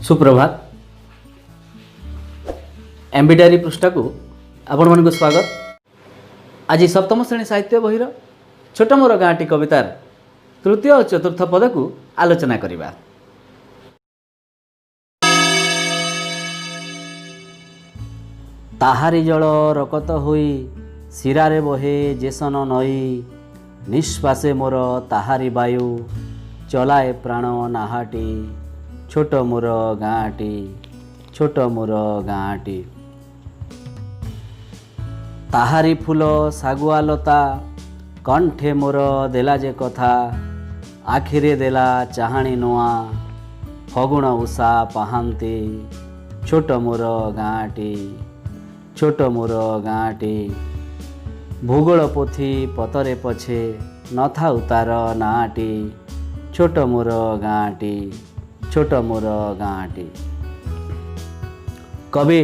सुप्रभात। एमबीडीआरी पृष्ठा को आपण मन स्वागत। आज सप्तम श्रेणी साहित्य बहिर छोट मोर गाँटी कवितार तृतीय और चतुर्थ पद को आलोचना करिबा। ताहारी जल रकत होई शिरारे बहे जेसन नई, निश्वासे मोर ताहारी वायु चलाए प्राण नाहाटी। छोट मोर गाँटी, छोट मोर गाँटी। ताहारी फूल सागुआ लता कंठे मोर देला जे कथा, आखिरे देला चाहाणी नुआ फगुण उषा पाहांती। छोट मोर गाँटी, छोट मोर गाँटी। भूगोल पोथी पतरे पछे नथाउ तार नाटी। छोट मोर गाँटी, छोट मोर गाँटी। कवि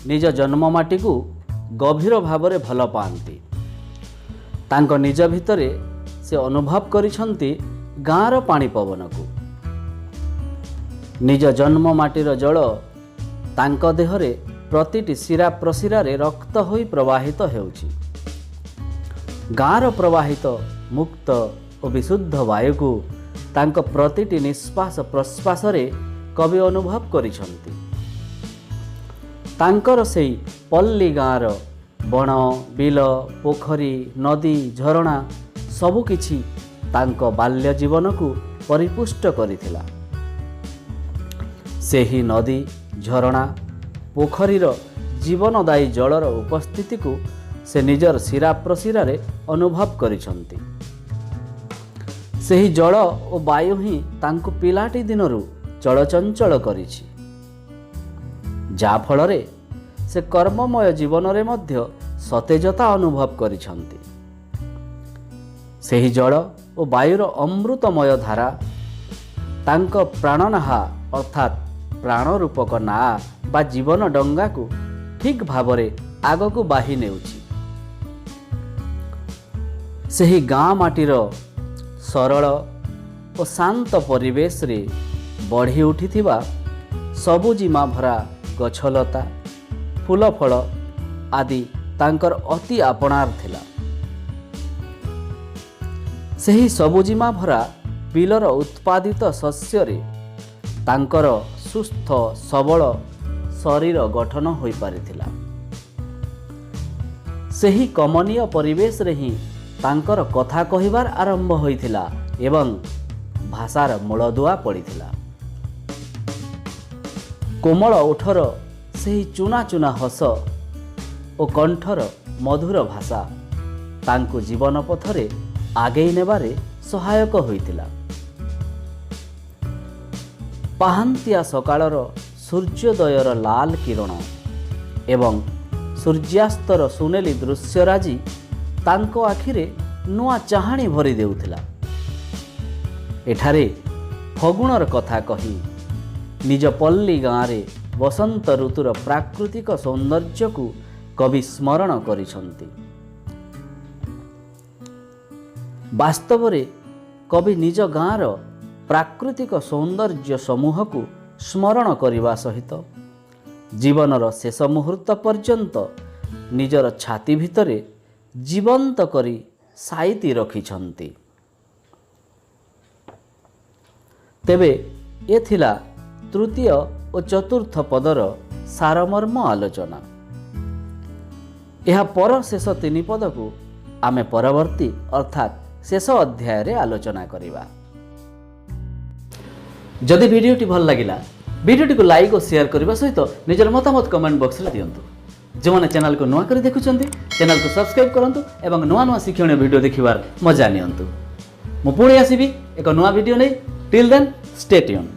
निज जन्ममाटी को गभीर भावरे भल पाती। तांको निज भितरे से अनुभव करिछंती गाँर पानी पवन को। निज जन्ममाटीर जल तांको देहरे प्रतिटी शिरा प्रशिरारे रक्त होई प्रवाहित हेउछि। गाँर प्रवाहित मुक्त और विशुद्ध वायु को तांको प्रतिटी निश्वास प्रश्वास रे कवि अनुभव करिछंती। तांकर सेई पल्ली गाँर बण बिल पोखरी नदी झरणा सबु किछि तांको बाल्य जीवन को परिपुष्ट करिथिला। सेही नदी झरणा पोखरीर जीवनदायी जलर उपस्थिति को से निजर शिरा प्रशिरा रे अनुभव करिछंती। सेही जल और वायु ही तांको पिलाटी दिनरू चलचंचल करिछि, जा फलरे से कर्ममय जीवन रे मध्य सतेजता अनुभव करिछंती। सेही जल और वायुर अमृतमय धारा तांको प्राणनाहा अर्थात प्राण रूपक ना बा जीवन डंगा को ठीक भावरे आगको बाही नेउछि। सेही गाँ माटीर सरल और शांत परिवेश रे बढ़ी उठिथिबा सबुजिमा भरा गछलता फूल फल आदि तांकर अति आपणार थिला। सेही सबुजिमा भरा बिलर उत्पादित शस्य रे तांकर सुस्थ सबल शरीर गठन होई पारिथिला। सेही कमनीय परिवेश रे ही तांकर कथा कहिबार आरंभ होइथिला एवं भाषार मूलदुआ पड़िथिला। कोमल ओठर सेही चुना चुना हस और कंठर मधुर भाषा तांको जीवन पथरे आगेई नेबारे सहायक होइथिला। पाहांतिया सकाळर सूर्योदयर लाल किरण एवं सूर्यास्तर सुनेली दृश्यराजी तांको आखिरे नुआ चाहाणी भरी देउथिला। एठारे फगुणर कथा कही निज पल्ली गाँरे बसंत ऋतुर प्राकृतिक सौंदर्य को कवि स्मरण करिछंती। वास्तव रे कवि निज गाँर प्राकृतिक सौंदर्य समूह को स्मरण करने सहित जीवनर शेष मुहूर्त पर्यंत निजर छाती भितरे जीवंत करी साइती रखिछंती। तेबे ए थिला तृतीय और चतुर्थ पदर सारमर्म आलोचना। यह पर शेष तीन पद को आमे परवर्ती अर्थात शेष अध्याय रे आलोचना करिबा। जदि वीडियोटी भल लगिला वीडियोटी को लाइक और शेयर करने सहित निजर मतामत कमेंट बॉक्स रे दियंतु। जो मैंने चैनल को नुआ कर देखुंत चैनल को सब्सक्राइब करूँ और नुआ नुआ शिक्षण वीडियो देखिबार मजा नियंतु। मु पुणी आसीबी एक नुआ वीडियो नहीं। Till then stay tune.